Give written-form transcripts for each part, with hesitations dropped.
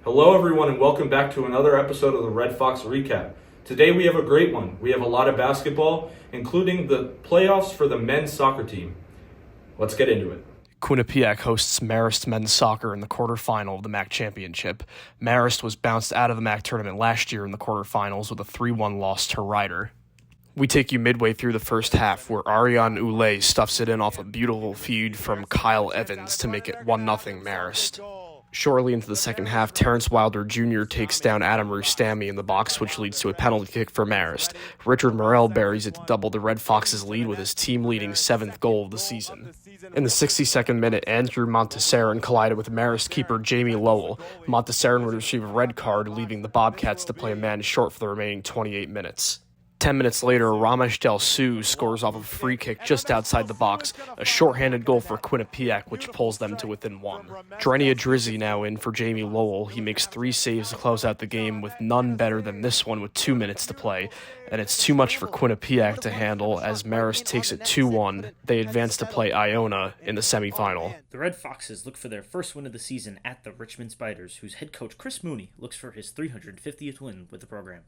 Hello, everyone, and welcome back to another episode of the Red Fox Recap. Today we have a great one. We have a lot of basketball, including the playoffs for the men's soccer team. Let's get into it. Quinnipiac hosts Marist men's soccer in the quarterfinal of the MAC championship. Marist was bounced out of the MAC tournament last year in the quarterfinals with a 3-1 loss to Rider. We take you midway through the first half, where Ariane Oulet stuffs it in off a beautiful feed from Kyle Evans to make it 1-0 Marist. Shortly into the second half, Terrence Wilder Jr. takes down Adam Rustami in the box, which leads to a penalty kick for Marist. Richard Morel buries it to double the Red Foxes' lead with his team-leading 7th goal of the season. In the 62nd minute, Andrew Montessarin collided with Marist keeper Jamie Lowell. Montessarin would receive a red card, leaving the Bobcats to play a man short for the remaining 28 minutes. 10 minutes later, Ramesh Del Sioux scores off a free kick just outside the box, a shorthanded goal for Quinnipiac, which pulls them to within 1. Drenia Drizzy now in for Jamie Lowell. He makes 3 saves to close out the game, with none better than this one with 2 minutes to play, and it's too much for Quinnipiac to handle as Marist takes it 2-1. They advance to play Iona in the semifinal. The Red Foxes look for their first win of the season at the Richmond Spiders, whose head coach Chris Mooney looks for his 350th win with the program.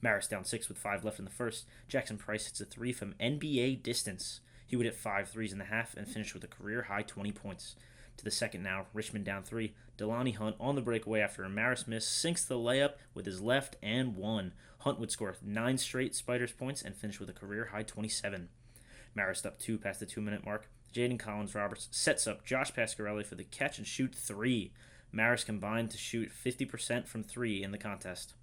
Marist down 6 with 5 left in the first. Jackson Price hits a 3 from NBA distance. He would hit 5 threes in the half and finish with a career-high 20 points. To the second now, Richmond down 3. Delani Hunt on the breakaway after a Marist miss sinks the layup with his left and 1. Hunt would score 9 straight Spiders points and finish with a career-high 27. Marist up 2 past the 2-minute mark. Jaden Collins-Roberts sets up Josh Pasquarelli for the catch-and-shoot 3. Marist combined to shoot 50% from 3 in the contest.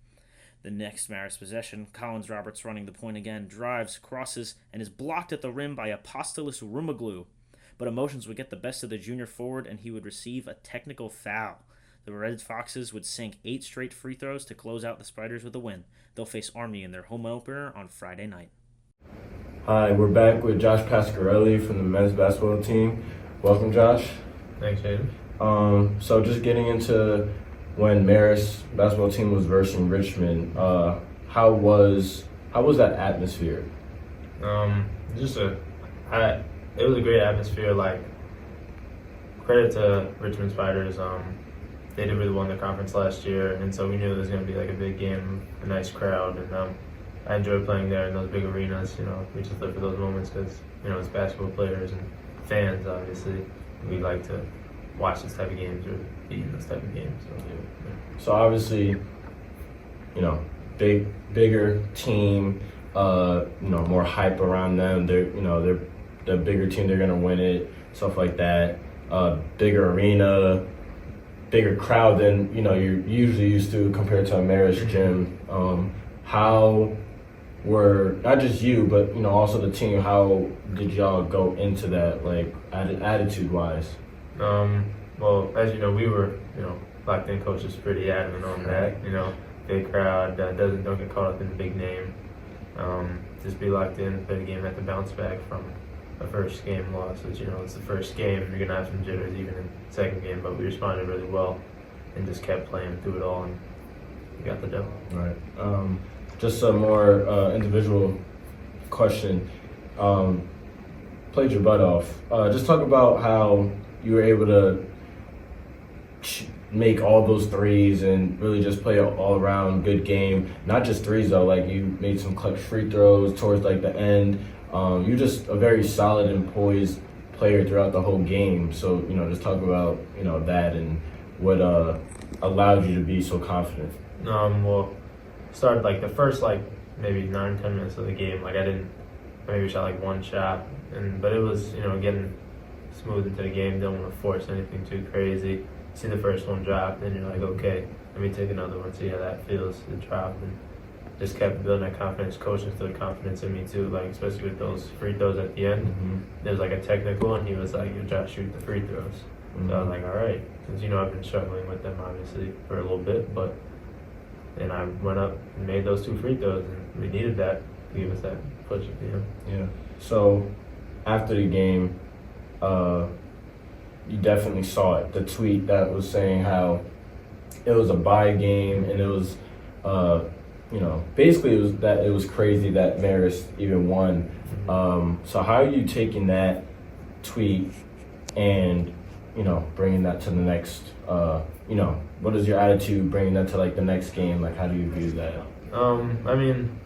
The next Marist possession, Collins-Roberts running the point again, drives, crosses, and is blocked at the rim by Apostolos Rumaglu. But emotions would get the best of the junior forward, and he would receive a technical foul. The Red Foxes would sink 8 straight free throws to close out the Spiders with a win. They'll face Army in their home opener on Friday night. Hi, we're back with Josh Pasquarelli from the men's basketball team. Welcome, Josh. Thanks, Hayden. So just getting into when Marist basketball team was versing Richmond, how was that atmosphere? It was a great atmosphere. Like, credit to Richmond Spiders. They did really well in the conference last year, and so we knew it was going to be like a big game, a nice crowd, and I enjoyed playing there in those big arenas. We just live for those moments because as basketball players and fans, obviously, we like to watch this type of games or be in this type of games. So obviously, bigger team, more hype around them. They're the bigger team. They're gonna win it, stuff like that. Bigger arena, bigger crowd than you're usually used to compared to a Marist gym. How were not just you, but also the team? How did y'all go into that, like attitude wise? Well, as you know, we were, Black Then coach is pretty adamant on that. Big crowd, don't get caught up in the big name. Just be locked in, play the game, have to bounce back from a first game loss, which, it's the first game. You're going to have some jitters even in the second game, but we responded really well and just kept playing through it all, and we got the dub. All right. Just a more individual question. Played your butt off. Just talk about how you were able to make all those threes and really just play an all-around good game. Not just threes, though. Like, you made some clutch free throws towards, the end. You're just a very solid and poised player throughout the whole game. So, just talk about, that and what allowed you to be so confident. Well, started, the first, maybe 9-10 minutes of the game. I maybe shot, one shot. But it was, getting smooth into the game. Don't want to force anything too crazy. See the first one drop, then you're like, okay, let me take another one, see how that feels to drop, and just kept building that confidence. Coach instilled confidence in me too, especially with those free throws at the end. Mm-hmm. There was a technical, and he was like, "You Josh, shoot the free throws." Mm-hmm. So I was like, all right, because I've been struggling with them obviously for a little bit, but then I went up and made those 2 free throws, and we needed that to give us that push at the end. Yeah. So after the game, you definitely saw it. The tweet that was saying how it was a bye game, and it was, basically it was crazy that Marist even won. So how are you taking that tweet and bringing that to the next, what is your attitude bringing that to like the next game? Like, how do you view that? I mean,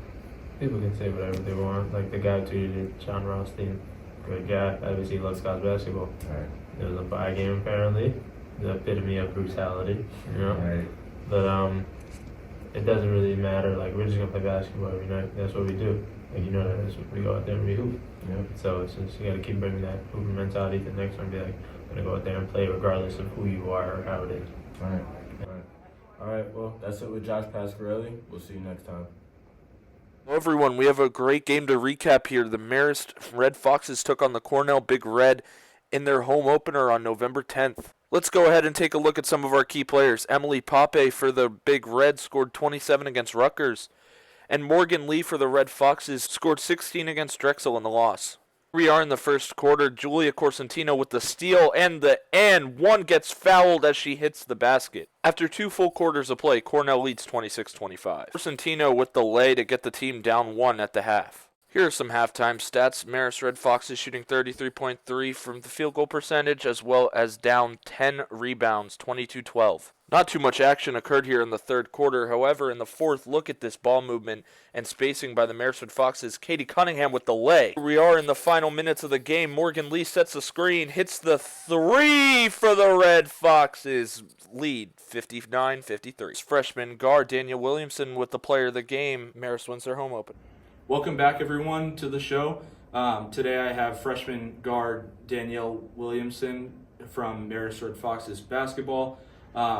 people can say whatever they want. Like the guy tweeted, John Rothstein, great guy. Obviously, he loves college basketball. All right. It was a bye game apparently, the epitome of brutality. All right. But it doesn't really matter. Like we're just gonna play basketball every night. That's what we do. Like that's what we go out there and we hoop. Yeah. So it's just you gotta keep bringing that hooping mentality to the next one. Be like, I'm gonna go out there and play regardless of who you are or how it is. All right. All right. Well, that's it with Josh Pasquarelli. We'll see you next time. Hello everyone, we have a great game to recap here. The Marist Red Foxes took on the Cornell Big Red in their home opener on November 10th. Let's go ahead and take a look at some of our key players. Emily Pape for the Big Red scored 27 against Rutgers, and Morgan Lee for the Red Foxes scored 16 against Drexel in the loss. We are in the first quarter. Julia Corsentino with the steal and one gets fouled as she hits the basket. After 2 full quarters of play, Cornell leads 26-25. Corsentino with the lay to get the team down 1 at the half. Here are some halftime stats. Marist Red Foxes shooting 33.3% from the field goal percentage, as well as down 10 rebounds, 22-12. Not too much action occurred here in the third quarter. However, in the fourth, look at this ball movement and spacing by the Marist Red Foxes. Katie Cunningham with the lay. We are in the final minutes of the game. Morgan Lee sets the screen, hits the 3 for the Red Foxes. Lead 59-53. Freshman guard Daniel Williamson with the player of the game. Marist wins their home open. Welcome back, everyone, to the show. Today I have freshman guard Danielle Williamson from Marist Red Foxes basketball.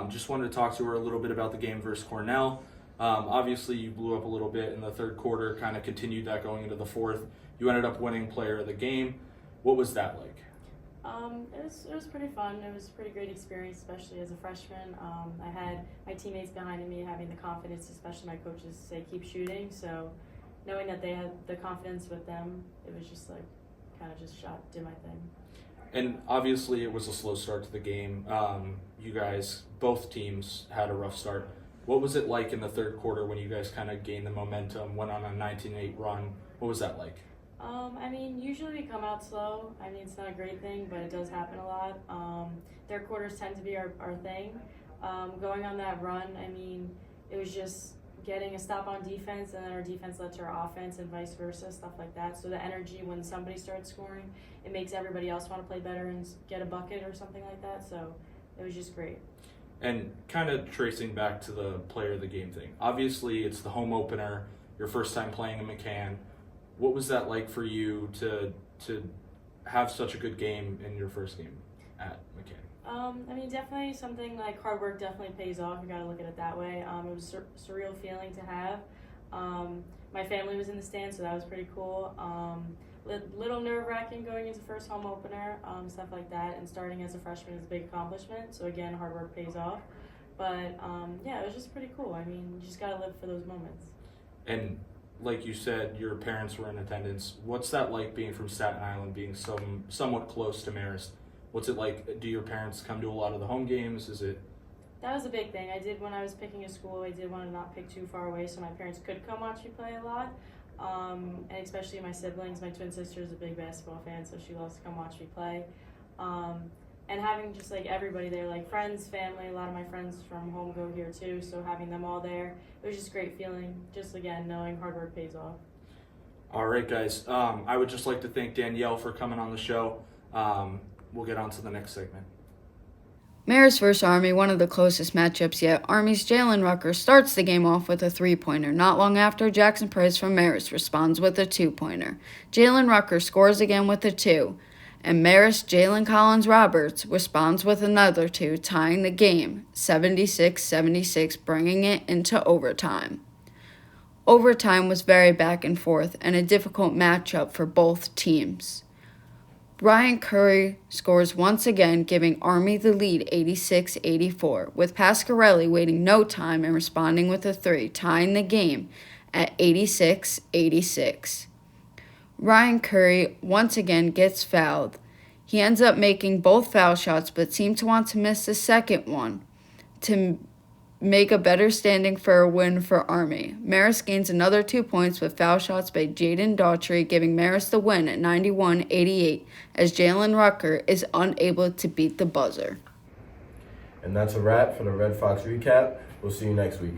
Just wanted to talk to her a little bit about the game versus Cornell. Obviously, you blew up a little bit in the third quarter, kind of continued that going into the fourth. You ended up winning player of the game. What was that like? It was pretty fun. It was a pretty great experience, especially as a freshman. I had my teammates behind me having the confidence, especially my coaches, say keep shooting. So knowing that they had the confidence with them, it was just like kind of just did my thing. And obviously it was a slow start to the game. You guys, both teams had a rough start. What was it like in the third quarter when you guys kind of gained the momentum, went on a 19-8 run? What was that like? Usually we come out slow. It's not a great thing, but it does happen a lot. Third quarters tend to be our thing. Going on that run, it was just getting a stop on defense, and then our defense led to our offense and vice versa, stuff like that. So the energy when somebody starts scoring, it makes everybody else want to play better and get a bucket or something like that. So it was just great. And kind of tracing back to the player of the game thing. Obviously, it's the home opener, your first time playing in McCann. What was that like for you to have such a good game in your first game at McCann? Definitely something like hard work definitely pays off. You got to look at it that way. It was a surreal feeling to have. My family was in the stands, so that was pretty cool. Little nerve-wracking going into first home opener, stuff like that. And starting as a freshman is a big accomplishment. So again, hard work pays off. But it was just pretty cool. You just got to live for those moments. And like you said, your parents were in attendance. What's that like being from Staten Island, being somewhat close to Marist? What's it like? Do your parents come to a lot of the home games? That was a big thing. When I was picking a school, I did want to not pick too far away so my parents could come watch me play a lot. And especially my siblings. My twin sister is a big basketball fan, so she loves to come watch me play. And having just like everybody there, like friends, family, a lot of my friends from home go here too, so having them all there, it was just a great feeling. Just again, knowing hard work pays off. All right, guys. I would just like to thank Danielle for coming on the show. We'll get on to the next segment. Marist vs. Army, one of the closest matchups yet. Army's Jalen Rucker starts the game off with a three-pointer. Not long after, Jackson Price from Marist responds with a two-pointer. Jalen Rucker scores again with a 2, and Marist Jalen Collins Roberts responds with another 2, tying the game 76-76, bringing it into overtime. Overtime was very back and forth and a difficult matchup for both teams. Ryan Curry scores once again, giving Army the lead 86-84, with Pasquarelli waiting no time and responding with a 3, tying the game at 86-86. Ryan Curry once again gets fouled. He ends up making both foul shots but seemed to want to miss the second one to make a better standing for a win for Army. Marist gains another 2 points with foul shots by Jaden Daughtry, giving Marist the win at 91-88, as Jalen Rucker is unable to beat the buzzer. And that's a wrap for the Red Fox recap. We'll see you next week.